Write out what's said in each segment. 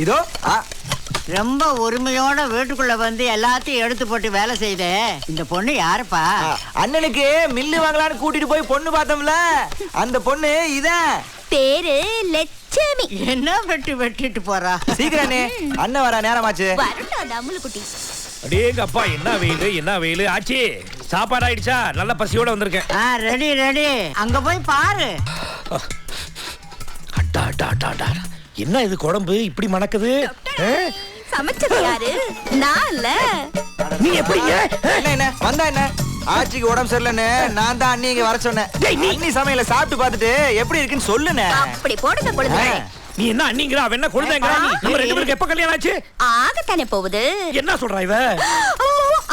இதோ ரொம்ப உரிமையோட வீட்டுக்குள்ள வந்து எல்லாத்தையும் எடுத்து போட்டு வேலை செய்தே இந்த பொண்ணு யாருப்பா? அண்ணனுக்கு மில்லு வாங்கலான்னு கூட்டிட்டு போய் பொண்ணு பார்த்தோம்ல, அந்த பொண்ணு இதான். பேரு லட்சுமி. என்ன வெட்டிட்டு போறா? சீக்கிரனே, அண்ணன் வர நேரமாச்சு. வரட்டும் அம்முலு குட்டி. அடேங்க அப்பா, என்ன வெயில் ஆச்சி. சாப்பாடு ஆயிடுச்சா? நல்ல பசியோட வந்திருக்கேன். ரெடி. அங்க போய் பாரு. என்ன இது குழம்பு இப்படி மணக்குது? சமைச்சது யாரு? நான் இல்ல. நீ எப்படிங்க? என்ன வந்தா என்ன? ஆச்சிக்கு உடம்பு சரியில்லைன்னு நான் தான் அண்ணி இங்க வர சொன்னேன். அண்ணி சமையல சாப்பிட்டு பார்த்துட்டு எப்படி இருக்குன்னு சொல்லுனே. அப்படி போடுங்க பொழுது. நீ என்ன அண்ணிங்கற, அவ என்ன கொழுந்தங்கற? நீ நம்ம ரெண்டு பேருக்கு எப்ப கல்யாணம் ஆச்சு? ஆகத்தானே போகுது. என்ன சொல்றா இவ?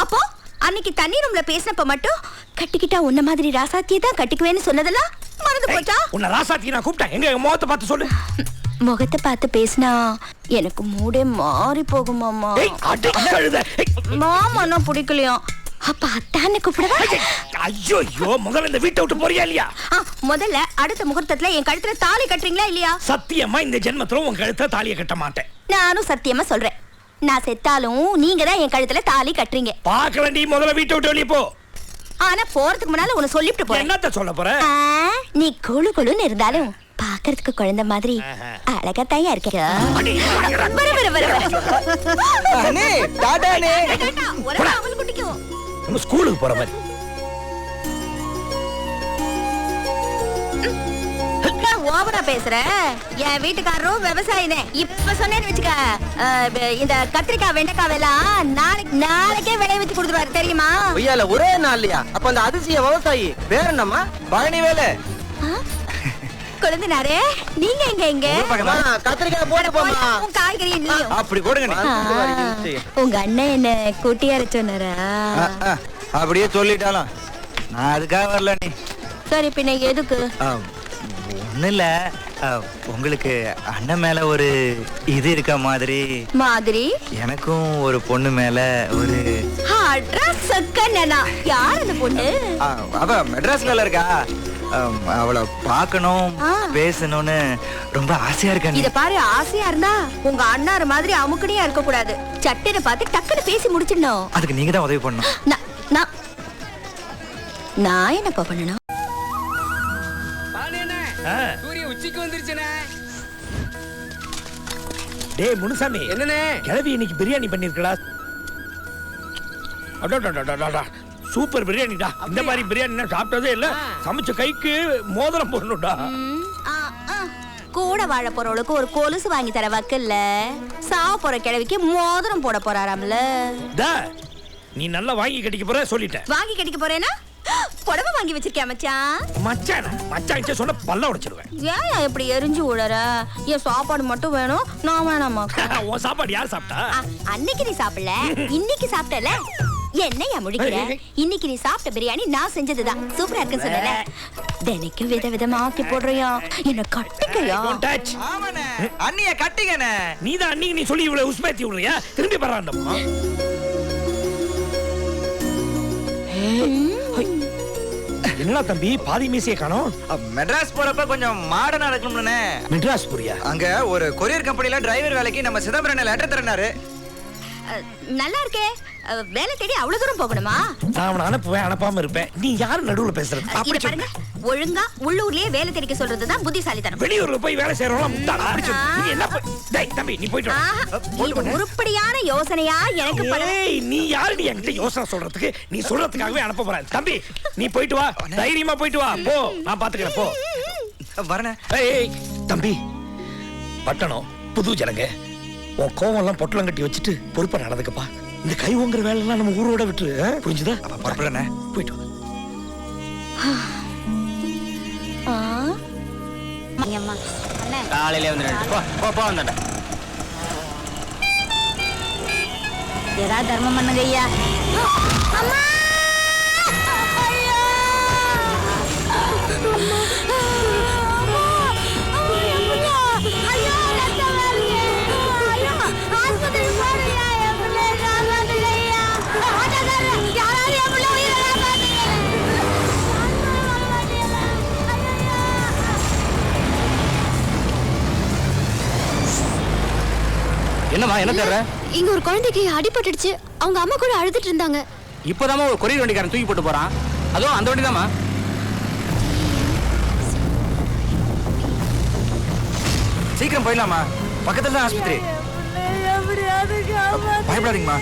அப்போ அன்னைக்கு தண்ணி ரூம்ல பேசினப்ப மட்டும் கட்டிக்கிட்டா உன்ன மாதிரி ராசாத்தியை தான் கட்டிக்குவேன்னு சொன்னதெல்லாம் மறந்து போச்சா? உன்னை ராசாத்தி நான் கூப்பிட்டேன். எங்க முகத்தை பார்த்து சொல்லு. முகத்தை பார்த்து பேசினா எனக்கு மூடே மாறி போகும் மாமா. மாமா பிடிக்கலையா? அப்ப அத்தான்னு கூப்பிடவா? ஐயோ முதல்ல இந்த வீட்டை விட்டு போறியா இல்லையா? முதல்ல அடுத்த முகூர்த்தத்துல என் கழுத்துல தாலி கட்டுறீங்களா இல்லையா? சத்தியமா இந்த ஜென்மத்துல உன் கழுத்துல தாலியை கட்ட மாட்டேன். நானும் சத்தியமா சொல்றேன், நான் செத்தாலும் நீங்க தான் என் கழுத்துல தாலி கட்டுறீங்க. பார்க்க வேண்டிய முதல்ல வீட்டை விட்டு வெளியே போ. ஆனா போறதுக்கு முன்னால உன்னை சொல்லிட்டு போறேன். என்னத்த சொல்ல போற? நீ கொழுன்னு இருந்தாலும் பாக்குறதுக்கு குழந்தை மாதிரி அழகாத்தான் இருக்க. ஸ்கூலுக்கு போற மாதிரி ஓவரா பேசுற. என் வீட்டுக்காரரும் விவசாயினே. இப்ப சொன்னேன்னு வச்சுக்க, இந்த கத்திரிக்காய் வெண்டைக்காய் எல்லாம் நாளைக்கே விளைய வச்சு கொடுத்துருவாரு தெரியுமா? ஒரே நாள்லயா? அப்ப அந்த அதிசய விவசாயி பேர் என்னம்மா? பழனி வேலை. கொழுந்தனாரே, நீங்க எங்க கத்திரிக்காய் போட்டு போமா. காய்கறி இல்லையும் அப்படி போடுங்க. உங்க அண்ணன் என்ன கூட்டியார சொன்னாரா? அப்படியே சொல்லிட்டாலும் நான் அதுக்காக வரல. நீ சரி, பின்ன எதுக்கு? ஒண்ணு இல்ல, உங்களுக்கு அண்ணன் மேல ஒரு இது இருக்க மாதிரி எனக்கும் ஒரு பொண்ணு மேல ஒரு. யார் அந்த பொண்ணு? அவ மெட்ராஸ்ல இருக்கா. அவளை பார்க்கணும், பேசணும்னு ரொம்ப ஆசையா இருக்கேன். இத பாரு, ஆசையா இருந்தா உங்க அண்ணாரு மாதிரி அமுக்கடியா இருக்க கூடாது. சட்டனை பார்த்து டக்குன்னு பேசி முடிச்சிடணும். அதுக்கு நீங்க தான் உதவி பண்ணணும். நான் என்னப்பா பண்ணணும்? சூரிய உச்சிக்கு வந்துருச்சுனே. டேய் முனுசாமி, என்னனே கிளவி இன்னைக்கு பிரியாணி பண்ணிருக்கடா. அடடடடடடா, சூப்பர் பிரியாணிடா. இந்த மாதிரி பிரியாணி நான் சாப்பிட்டதே இல்ல. சமைச்ச கைக்கு மோதிரம் போடணும்டா. கூட வாழ போறவளுக்கு ஒரு கொலுசு வாங்கி தர வக்கல்ல, சாவ போற கிழவிக்கு மோதிரம் போட போறாராம்ல. நீ நல்லா வாங்கி கட்டிக்க போற சொல்லிட்டேன். வாங்கி கட்டிக்க போறேனா? புடவை வாங்கி வச்சிருக்கேன் மச்சான். மச்சான் சொன்ன பல்ல உடைச்சிருவேன். ஏன் எப்படி எரிஞ்சு விடுற? என் சாப்பாடு மட்டும் வேணும், நான் வேணாமா? உன் சாப்பாடு யார் சாப்பிட்டா? அன்னைக்கு நீ சாப்பிடல, இன்னைக்கு சாப்பிட்டல. என்னையா முடிக்கிற? இன்னைக்கு நீ சாப்பிட்ட பிரியாணி நான் செஞ்சதுதான். சூப்பரா இருக்குன்னு சொன்னல. தினைக்கும் விதவிதமா ஆக்கி போடுறியா? என்ன கட்டிக்கையா? அண்ணிய கட்டிக்கனே. நீதான் அன்னைக்கு நீ சொல்லி இவ்வளவு உஸ்மேத்தி விடுறியா? திரும்பி பரவாண்டமா. என்ன தம்பி பாதி மீசையை காணோம்? மெட்ராஸ் போறப்ப கொஞ்சம் மாடர்னா இருக்கணும்னே. மெட்ராஸ் போறியா? அங்க ஒரு கொரியர் கம்பெனில டிரைவர் வேலைக்கு நம்ம சிதம்பரம் லெட்டர் தரனாரு. நல்லா இருக்கே. வேலை தேடி அவ்வளவு தூரம் போகணுமா? நான் அவனை அனுப்புவேன், அனுப்பாம இருப்பேன். நீ யாரு நடுவுல பேசுறது? அப்படி பாருங்க, ஒழுங்கா உள்ளூர்லயே வேலை தேடிக்க சொல்றதுதான் புத்திசாலித்தனம். வெளியூர்ல போய் வேலை செய்யறவங்க முட்டாளா? அப்படி சொல்லு. நீ என்ன டேய் தம்பி, நீ போய்ட்டு வா. இது உருப்படியான யோசனையா எனக்கு படவே. நீ யாரு நீ என்கிட்ட யோசனை சொல்றதுக்கு? நீ சொல்றதுக்காகவே அனுப்ப போறேன். தம்பி நீ போய்ட்டு வா, தைரியமா போய்ட்டு வா. போ, நான் பாத்துக்கிறேன். போ வரேன். ஏய் தம்பி, பட்டணம் புது ஜனங்க, உன் கோவம் எல்லாம் பொட்டலம் கட்டி வச்சுட்டு பொறுப்பா நடந்துக்கப்பா. இந்த கை ஓங்குற வேலை எல்லாம் நம்ம ஊரோட விட்டு, புரிஞ்சுதா? அப்ப புறப்படுறேன். போயிட்டு வா. காலையில வந்து போ வந்துட்டேன். ஏதாவது தர்மம் பண்ணுங்க ஐயா. என்னம்மா என்ன தேடுற? இங்க ஒரு குழந்தைக்கு அடிபட்டுடுச்சு. அவங்க அம்மா கூட அழுதுட்டு இருந்தாங்க. இப்போதாம்மா ஒரு கொரியர் வண்டிக்காரன் தூக்கி போட்டு போறான். அதுவும் அந்த வண்டி தாம்மா. சீக்கிரம் போயிடலாமா? பக்கத்துல தான் ஆஸ்பத்திரி. பயப்படாதீங்கம்மா.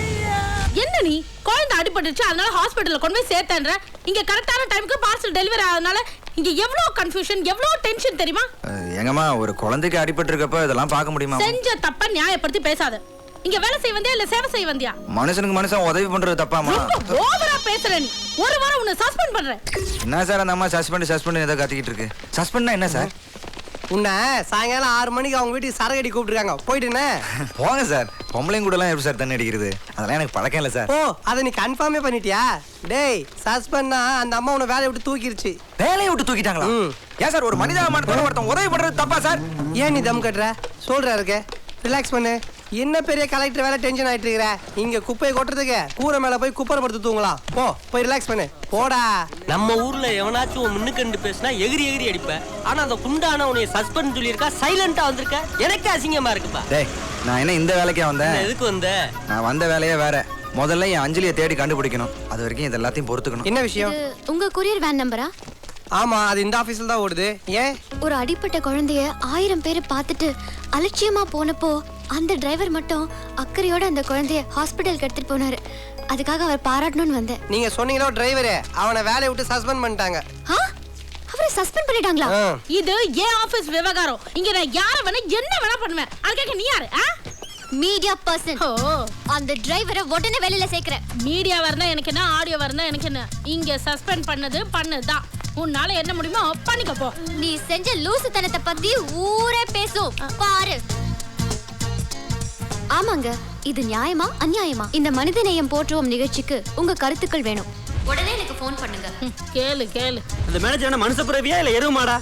என்ன நீ குழந்தை அடிபட்டுச்சு அதனால ஹாஸ்பிடல்ல கொண்டு போய் சேர்த்தேன்ற. இங்க கரெக்டான டைமுக்கு பார்சல் டெலிவரி ஆனதுனால இங்க எவ்வளவு கன்ஃபியூஷன் எவ்வளவு டென்ஷன் தெரியுமா? எங்கம்மா ஒரு குழந்தைக்கு அடிபட்டு இருக்கப்ப இதெல்லாம் பார்க்க முடியுமா? செஞ்ச தப்ப நியாயப்படுத்தி பேசாத. இங்க வேலை செய்ய வந்தியா இல்ல சேவை செய்ய வந்தியா? மனுஷனுக்கு மனுஷன் உதவி பண்றது தப்பாமா? ரொம்ப ஓவரா பேசுற நீ. ஒரு வாரம் உன்னை சஸ்பெண்ட் பண்றேன். என்ன சார் அந்த அம்மா சஸ்பெண்ட் ஏதோ கத்திக்கிட்டு இருக்கு. சஸ்பெண்ட்னா என்ன சார்? உன்னை சாயங்காலம் 6 மணிக்கு அவங்க வீட்டுக்கு சரகடி கூப்பிட்டுருக்காங்க, போயிட்டுனே போங்க சார். பொம்பளைங்க கூட எல்லாம் எப்படி சார் தண்ணி அடிக்கிறது? அதெல்லாம் எனக்கு பழக்கம் இல்லை சார். ஓ அதை நீ கன்ஃபார்மே பண்ணிட்டியா? டேய் சஸ்பெண்ட்னா அந்த அம்மா உன்னை வேலையை விட்டு தூக்கிருச்சு. வேலையை விட்டு தூக்கிட்டாங்களா? ஏன் சார் ஒரு மனிதாபிமானத்தோட ஒருத்தன் உதவி பண்றது தப்பா சார்? ஏன் நீ தம் கட்டுற? சொல்ற இருக்கு, ரிலாக்ஸ் பண்ணு. என்ன பெரிய கலெக்டர் வேலை டென்ஷன் ஆயிட்டு இருக்கிற? இங்க குப்பையை கொட்டுறதுக்கு கூரை மேல போய் குப்பரை படுத்து தூங்கலாம். போய் ரிலாக்ஸ் பண்ணு, போடா. நம்ம ஊர்ல எவனாச்சும் முன்னுக்கண்டு பேசினா எகிரி அடிப்ப. ஆனா அந்த குண்டான உன்னை சஸ்பெண்ட் சொல்லியிருக்கா, சைலண்டா வந்திருக்க. எனக்கு அசிங்கமா இருக்குப்பா. டேய் நான் என்ன இந்த வேலைக்கே வந்தேன்? எதுக்கு வந்த? நான் வந்த வேலையே வேற. முதல்ல என் அஞ்சலியை தேடி கண்டுபிடிக்கணும். அது வரைக்கும் இது எல்லாத்தையும் பொறுத்துக்கணும். என்ன விஷயம்? உங்க கொரியர் வேன் நம்பரா? ஆமா, அது இந்த ஆபீஸ்ல தான் ஓடுது. ஏன்? ஒரு அடிப்பட்ட குழந்தைய 1000 பேர் பார்த்துட்டு அலட்சியமா போனப்போ அந்த டிரைவர் மட்டும் அக்கறையோட அந்த குழந்தைய ஹாஸ்பிட்டலுக்கு எடுத்துட்டு போனாரு. அதுக்காக அவர் பாராட்டணும்னு வந்தேன். நீங்க சொன்னீங்களோ டிரைவரே, அவனை வேலையை விட்டு சஸ்பெண்ட் பண்ணிட்டாங்க. அவரை சஸ்பெண்ட் பண்ணிட்டாங்களா? இது ஏன் ஆபீஸ் விவகாரம். இங்க நான் யார வேணா என்ன வேணா பண்ணுவேன். அதுக்கு நீ யாரு? Media person. அந்த டிரைவரை உடனே வேலையில சேர்க்கிறேன். மீடியா வரனா எனக்கு என்ன, ஆடியோ வரனா எனக்கு என்ன. இங்க சஸ்பெண்ட் பண்ணதுதான். உன்னால என்ன முடியுமோ பண்ணிக்க போ. நீ செஞ்ச லூசுத்தனத்தை பத்தி ஊரே பேசும் பாரு. ஆமாங்க, இது நியாயமா அநியாயமா? இந்த மனிதநேயம் போற்றுவோம் நிகழ்ச்சிக்கு உங்க கருத்துக்கள் வேணும். உடனே எனக்கு ஃபோன் பண்ணுங்க. கேளு. அந்த மேனேஜர் என்ன மனுஷ பிறவியா இல்ல எருமாடா?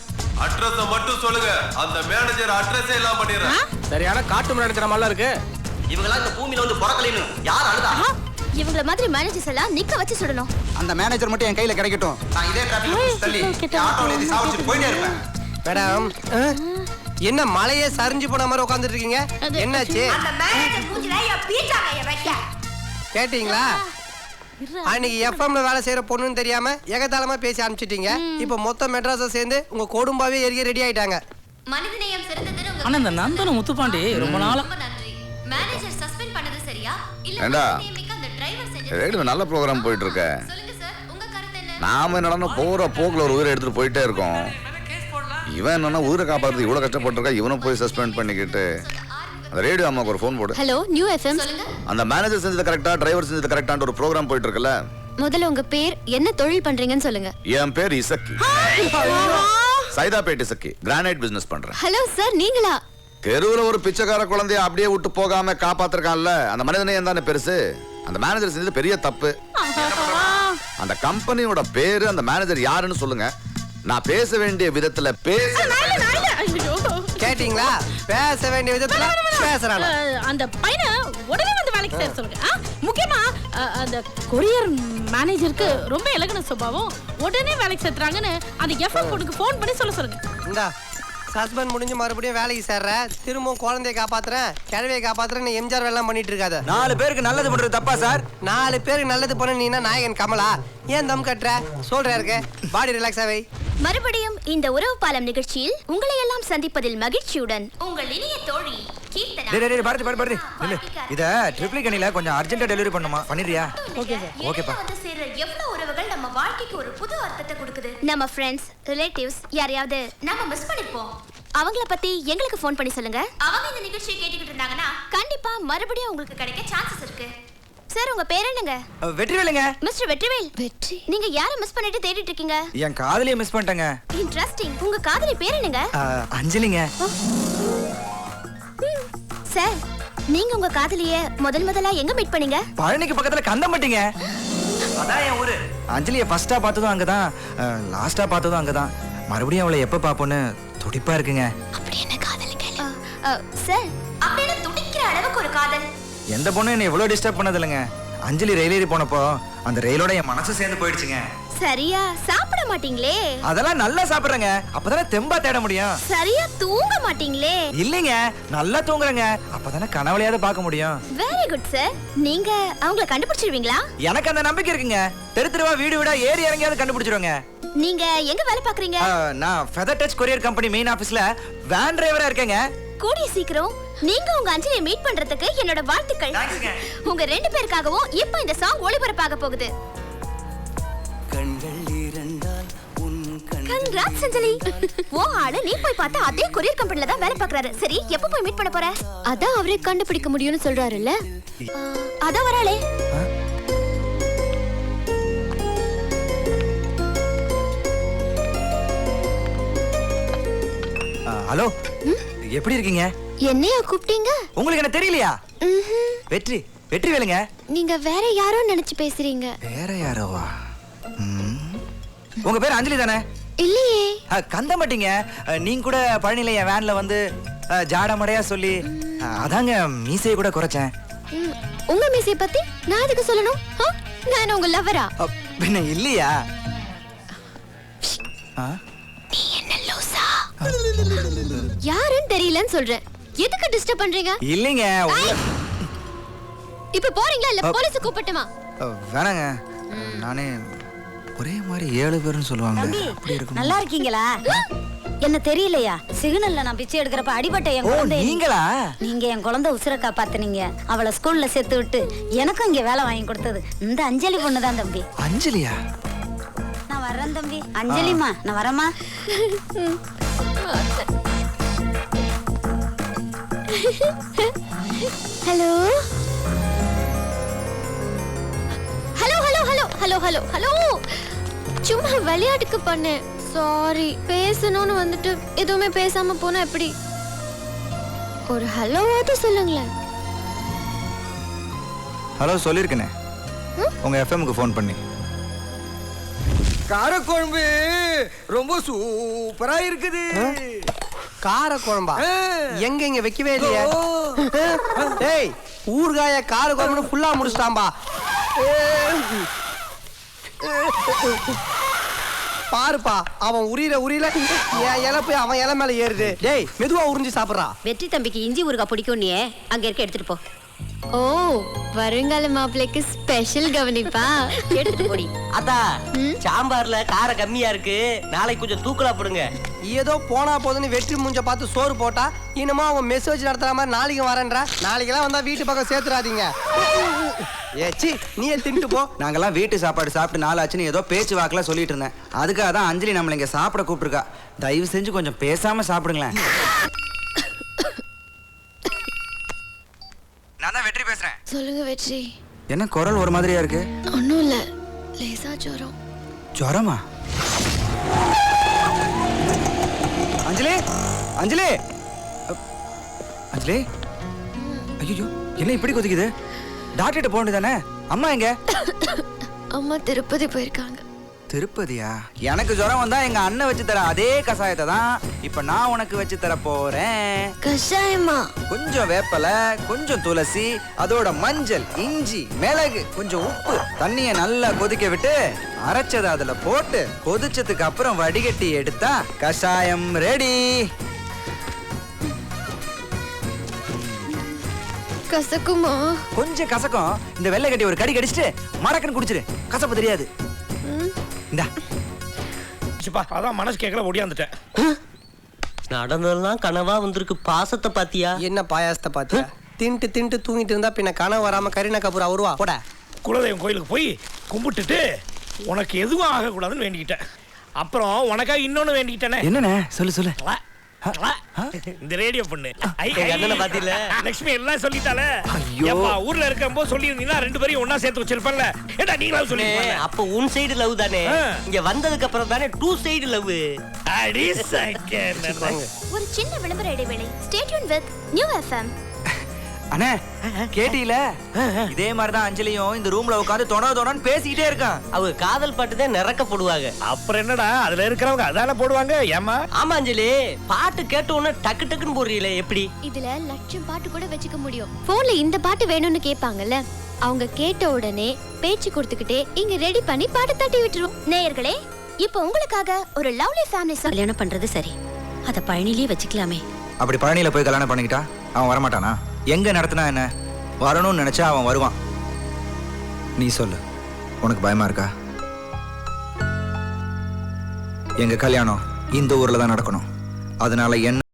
அட்ரஸ் மட்டும் சொல்லுங்க, அந்த மேனேஜர் அட்ரஸே எல்லாம் பண்ணிடுறேன். சரியான காட்டு முறை எடுக்கிற மாதிரிலாம் இருக்கு. இவங்கலாம் இந்த பூமியில வந்து பிறக்கலைன்னு யார் அழுதா? இவங்கள மாதிரி மேனேஜர்ஸ் எல்லாம் நிக்க வச்சு சுடணும். அந்த மேனேஜர் மட்டும் என் கையில கிடைக்கட்டும். நான் இதே டிராபிக் தள்ளி ஆட்டோல ஏறி சாவடிச்சு போயிட்டே இருப்பேன். மேடம், என்ன மலையே சரிஞ்சு போன மாதிரி உட்கார்ந்துட்டு இருக்கீங்க? என்னாச்சு? அந்த மேனேஜர் மூஞ்சில பீட்டாங்க வைக்க. கேட்டீங்களா? அன்னைக்கு எஃப்எம்ல வேலை செய்யற பொண்ணுன்னு தெரியாம ஏகதாளமா பேசி அனுப்பிச்சிட்டீங்க. இப்ப மொத்த மெட்ராஸை சேர்ந்து உங்க கொடும்பாவே எரிய ரெடி ஆயிட்டாங்க. மனிதநேயம் சிறந்ததுன்னு உங்க ஆனா இந்த நந்தன முத்துப்பாண்டி ரொம்ப நாளா ரொம்ப நன்றி. மேனேஜர் சஸ்பெண்ட் பண்ணது சரியா இல்ல ஏண்டா? நியமிக்க அந்த டிரைவர் செஞ்சது? ரேடியோ நல்ல ப்ரோக்ராம் போயிட்டு இருக்க. சொல்லுங்க சார், உங்க கருத்து என்ன? நாம என்னன்னா போற போக்குல ஒரு உயிரை எடுத்துட்டு போயிட்டே இருக்கோம். இவன் என்னன்னா உயிரை காப்பாத்து இவ்வளவு கஷ்டப்பட்டிருக்கா, இவனும் போய் சஸ்பெண்ட் பண்ணிக்கிட்டு. அந்த ரேடியோ அம்மாக்கு ஒரு ஃபோன் போடு. Hello new FM. சொல்லுங்க. அந்த மேனேஜர் செஞ்சது கரெக்டா, டிரைவர் செஞ்சது கரெக்டான ஒரு ப்ரோக்ராம் போயிட்டு இருக்குல்ல. முதல்ல உங்க பேர் என்ன, தொழில் பண்றீங்கன்னு சொல்லுங்க. என் பேர் இசக்கி. சைதாப்பேட் இசக்கி, கிரானைட் பிசினஸ் பண்றேன். ஹலோ சார், நீங்களா? தெருவுல ஒரு பிச்சைக்கார குழந்தைய அப்படியே விட்டு போகாம காப்பாத்திருக்கான்ல, அந்த மனிதநேயம் தானே பெருசு. அந்த மேனேஜர் செஞ்சது பெரிய தப்பு. அந்த கம்பெனியோட பேரு, அந்த மேனேஜர் யாருன்னு சொல்லுங்க. நான் பேச வேண்டிய விதத்துல கேட்டீங்களா? பேச வேண்டிய விதத்துல பேசுறாங்க. அந்த பையனை உடனே வந்து வேலைக்கு சேர சொல்லுங்க. முக்கியமா அந்த கொரியர் மேனேஜருக்கு ரொம்ப இலகுன சுபாவம். உடனே வேலைக்கு சேர்த்துறாங்கன்னு அந்த எஃப்எம் பொண்ணுக்கு ஃபோன் பண்ணி சொல்லுங்க. இந்தா சஸ்பெண்ட் முடிஞ்சு மறுபடியும் வேலைக்கு சேர்ற, திரும்பவும் குழந்தைய காப்பாத்துறேன், கிழவியை காப்பாத்துறேன், எம்ஜிஆர் வேலை பண்ணிட்டு இருக்காத. 4 பேருக்கு நல்லது பண்றது தப்பா சார்? 4 பேருக்கு நல்லது பண்ண நீனா நாயகன் கமலா? ஏன் தம் கட்டுற? சொல்ற இருக்கு, பாடி ரிலாக்ஸ் ஆவை. மறுபடியும் இந்த உறவு பாலம் நிகழ்ச்சியில் உங்களை எல்லாம் சந்திப்பதில் மகிழ்ச்சியுடன் உங்கள் இனிய தோழி கீர்த்தனா. டேய் பாரு நில்லு. இத ட்ரிப்ளிகனில கொஞ்சம் அர்ஜென்ட்டா டெலிவரி பண்ணுமா? பண்ணிரியா? ஓகேப்பா. வந்து சேர எவ்வளவு உறவுகள் நம்ம வாழ்க்கைக்கு ஒரு புது அர்த்தத்தை கொடுக்குது. நம்ம ஃப்ரெண்ட்ஸ், ரிலேட்டிவ்ஸ் யாரையாவது நம்ம மிஸ் பண்ணிருப்போம். அவங்கள பத்தி எங்களுக்கு ஃபோன் பண்ணி சொல்லுங்க. அவங்க இந்த நிகழ்ச்சியை கேட்டுக்கிட்டு இருந்தாங்கன்னா கண்டிப்பா மறுபடியும் உங்களுக்கு கிடைக்க சான்சஸ் இருக்கு. சார், உங்க பேர் என்னங்க? வெற்றிவேலுங்க. மிஸ்டர் வெற்றிவேல். வெற்றி. நீங்க யாரை மிஸ் பண்ணிட்டு தேடிட்டு இருக்கீங்க? என் காதலியை மிஸ் பண்ணிட்டேங்க. இன்ட்ரஸ்டிங். உங்க காதலி பேர் என்னங்க? அஞ்சலிங்க. சார், நீங்க உங்க காதலிய முதல்ல எங்க மீட் பண்ணீங்க? பழனிக்கு பக்கத்துல கந்தம்பட்டிங்க. அதான் என் ஊரு. அஞ்சலியை ஃபர்ஸ்டா பார்த்ததும் அங்கதான், லாஸ்டா பார்த்ததும் அங்கதான். மறுபடியும் அவளை எப்ப பாப்போன்னு துடிப்பா இருக்குங்க. அப்படி என்ன காதல் கேளு. சார், அப்படி என்ன துடிக்கிற அளவுக்கு ஒரு காதல்? எந்த பொண்ணும் என்ன எவ்வளவு டிஸ்டர்ப் பண்ணது இல்லைங்க. அஞ்சலி ரயில் ஏறி போனப்போ அந்த ரயிலோட என் மனசு சேர்ந்து போயிடுச்சுங்க. சரியா சாப்பிட மாட்டீங்களே? அதெல்லாம் நல்லா சாப்பிடுறேங்க, அப்பதானே தெம்பா தேட முடியும். சரியா தூங்க மாட்டீங்களே? இல்லைங்க, நல்லா தூங்குறேங்க, அப்பதானே கனவுலையாவது பார்க்க முடியும். Very good sir. நீங்க அவங்கள கண்டுபிடிச்சிருவீங்களா? எனக்கு அந்த நம்பிக்கை இருக்குங்க. தெரு தெருவா வீடு வீடா ஏறி இறங்கியாவது கண்டுபிடிச்சிருவாங்க. நீங்க எங்க வேலை பாக்குறீங்க? நான் feather touch courier company main ஆபீஸ்ல வேன் டிரைவரா இருக்கேங்க. கூடிய சீக்கிரம் நீங்க உங்க அஞ்சலியை மீட் பண்றதுக்கு என்னோட வாழ்த்துக்கள். உங்க 2 பேருக்காகவும் இப்போ இந்த சாங் ஒளிபரப்பாக போகுது. கங்க்ராட்ஸ் அஞ்சலி. ஓ ஆளு நீ போய் பார்த்தா அதே கொரியர் கம்பெனில தான் வேலை பார்க்கறாரு. சரி, எப்ப போய் மீட் பண்ண போற? அதான் அவரே கண்டுபிடிக்க முடியும்னு சொல்றாருல்ல. அதான் வராளே. ஹலோ, எப்படி இருக்கீங்க? என்னையா கூப்பிட்டீங்க? உங்களுக்கு என்ன தெரியலையா? வெற்றி வெற்றி வேலுங்க. நீங்க வேற யாரோ நினைச்சு பேசுறீங்க. வேற யாரோவா? உங்க பேர் அஞ்சலி தானே? இல்லையே. கந்தமட்டிங்க. நீங்க கூட பழனில என் வேன்ல வந்து ஜாடமடையா சொல்லி அதாங்க மீசையை கூட குறைச்சேன். உங்க மீசையை பத்தி நான் எதுக்கு சொல்லணும்? நான் உங்க லவரா? பின்ன இல்லையா? நீ என்ன லூசா? யாருன்னு தெரியலன்னு சொல்றேன். எதுக்கு டிஸ்டர்ப் பண்றீங்க? இல்லைங்க. இப்ப போறீங்களா இல்ல போலீஸ் கூப்பிட்டுமா? வேணாங்க, நானே ஒரே மாதிரி 7 பேர்னு சொல்லுவாங்க. அப்படி இருக்கும். நல்லா இருக்கீங்களா? என்ன தெரியலையா? சிக்னல்ல நான் பிச்சை எடுக்கிறப்ப அடிபட்ட என் குழந்தை. நீங்களா? நீங்க என் குழந்தை உசுர காப்பாத்துனீங்க. அவளை ஸ்கூல்ல சேர்த்து விட்டு எனக்கும் இங்க வேலை வாங்கி கொடுத்தது இந்த அஞ்சலி பொண்ணு தான் தம்பி. அஞ்சலியா? நான் வர்றேன் தம்பி. அஞ்சலிமா, நான் வரமா? Hello hello hello hello hello hello hello. சும்மா விளையாட்டுக்கு பண்ணேன். சாரி. பேசணும்னு வந்துட்டு எதுவுமே பேசாம போனா எப்படி? ஒரு ஹலோவாவது சொல்லுங்களேன். ஹலோ சொல்லிருக்கேனே உங்க எஃப்எம்க்கு ஃபோன் பண்ணி. காரக்குழம்பு ரொம்ப சூப்பரா இருக்குது. காரக்குழம்பா? எங்க இங்க வைக்கவே இல்லையா? ஏய், ஊர்காய காரக்குழம்புன்னு ஃபுல்லா முடிச்சிட்டாம்பா. பாருப்பா, அவன் உரியல என் இலை போய் அவன் இலை மேல ஏறுது. டேய், மெதுவா உறிஞ்சி சாப்பிடுறா. வெற்றி தம்பிக்கு இஞ்சி ஊறுகாய் பிடிக்கும். நீ அங்க இருக்க எடுத்துட்டு போ. ஓ, வருங்கால மாப்பிள்ளைக்கு ஸ்பெஷல் கவனிப்பா. எடுத்துட்டு போடி. அத்தா, சாம்பார்ல காரம் கம்மியா இருக்கு, நாளைக்கு கொஞ்சம் தூக்கலா போடுங்க. ஏதோ போனா போதுன்னு வெற்றி மூஞ்ச பார்த்து சோறு போட்டா இன்னுமா அவன் மெசேஜ் நடத்துற மாதிரி நாளைக்கு வரேன்றா. நாளைக்கெல்லாம் வந்தா வீட்டு பக்கம் சேர்த்துறாதீங்க. ஏச்சி, நீ தின்ட்டு போ. நாங்கெல்லாம் வீட்டு சாப்பாடு சாப்பிட்டு நாளாச்சுன்னு ஏதோ பேச்சு வாக்குல சொல்லிட்டு இருந்தேன். அதுக்காக தான் அஞ்சலி நம்மள இங்க சாப்பிட கூப்பிட்டுருக்கா. தயவு செஞ்சு கொஞ்சம் பேசாம சாப்பிடுங்களேன். நான் தான் வெற்றி பேசுறேன். சொல்லுங்க வெற்றி. என்ன குரல் ஒரு மாதிரியா இருக்கு? ஒண்ணும் இல்ல, லேசா ஜுரம். ஜுரமா? அஞ்சலி, அஞ்சலி, அஞ்சலி. ஐயோ, என்ன இப்படி கொதிக்குது? டாக்டர்கிட்ட போக வேண்டியதானே? அம்மா எங்க? அம்மா திருப்பதி போயிருக்காங்க. திருப்பதியா? எனக்கு ஜுரம் வந்தா எங்க அண்ணன் வச்சு தர அதே கஷாயத்தை தான் இப்ப நான் உனக்கு வச்சு தர போறேன். கஷாயமா? கொஞ்சம் வேப்பலை, கொஞ்சம் துளசி, அதோட மஞ்சள், இஞ்சி, மிளகு, கொஞ்சம் உப்பு, தண்ணிய நல்லா கொதிக்க விட்டு அரைச்சதை அதுல போட்டு கொதிச்சதுக்கு அப்புறம் வடிகட்டி எடுத்தா கஷாயம் ரெடி. கசக்குமா? கொஞ்சம் கசக்கும். இந்த வெள்ளை கட்டி ஒரு கடி கடிச்சிட்டு மடக்குன்னு குடிச்சிரு, கசப்பு தெரியாது. இந்தா. அதான் மனசு கேட்கல, ஓடியாந்துட்டேன். நடந்ததெல்லாம் கனவா வந்திருக்கு. பாசத்தை பாத்தியா? என்ன பாயாசத்தை பாத்தியா? தின்ட்டு தூங்கிட்டு இருந்தா பின்ன கனவு வராம கரீனா கபூர் வருவா. போட. குலதெய்வம் கோயிலுக்கு போய் கும்பிட்டுட்டு உனக்கு எதுவும் ஆகக்கூடாதுன்னு வேண்டிக்கிட்டேன். அப்புறம் உனக்காக இன்னொன்னு வேண்டிக்கிட்டேனே. என்னண்ணே? சொல்லு சொல்லு. இந்த ரேடியோ பொண்ணு பாத்தீங்களா? லட்சுமி எல்லாம் சொல்லிட்டால. ஊர்ல இருக்கும்போது சொல்லி இருந்தீங்கன்னா 2 பேரையும் ஒன்னா சேர்த்து வச்சிருப்பேன்ல. ஏடா நீங்களும் சொல்லி. அப்ப உன் சைடு லவ் தானே, இங்க வந்ததுக்கு அப்புறம் தானே 2 சைடு லவ். அடி சக்கே. ஒரு சின்ன விளம்பர இடைவேளை. Stay tune with new FM. அண்ணே, கேட்டீல? இதே மாதிரி தான் அஞ்சலியும் இந்த ரூம்ல உட்கார்ந்து தொணன்னு பேசிக்கிட்டே இருக்கான். அவங்க காதல் பாட்டு தான் நிறக்க போடுவாங்க. அப்புறம் என்னடா அதுல இருக்கிறவங்க அதான போடுவாங்க. ஏமா? ஆமா அஞ்சலி, பாட்டு கேட்ட உடனே டக்கு டக்குன்னு போடுறீங்களே எப்படி? இதுல லட்சம் பாட்டு கூட வச்சுக்க முடியும். போன்ல இந்த பாட்டு வேணும்னு கேட்பாங்கல்ல, அவங்க கேட்ட உடனே பேச்சு கொடுத்துக்கிட்டே இங்க ரெடி பண்ணி பாட்டு தட்டி விட்டுருவோம். நேயர்களே, இப்போ உங்களுக்காக ஒரு லவ்லி ஃபேமிலி கல்யாணம் பண்றது சரி, அத பழனிலேயே வச்சுக்கலாமே. அப்படி பழனியில போய் கல்யாணம் பண்ணிக்கிட்டா அவன் வரமாட்டானா? எங்க நடத்தினா என்ன, வரணும்னு நினைச்சா அவன் வருவான். நீ சொல்லு, உனக்கு பயமா இருக்கா? எங்க கல்யாணம் இந்த ஊர்ல தான் நடக்கணும். அதனால என்ன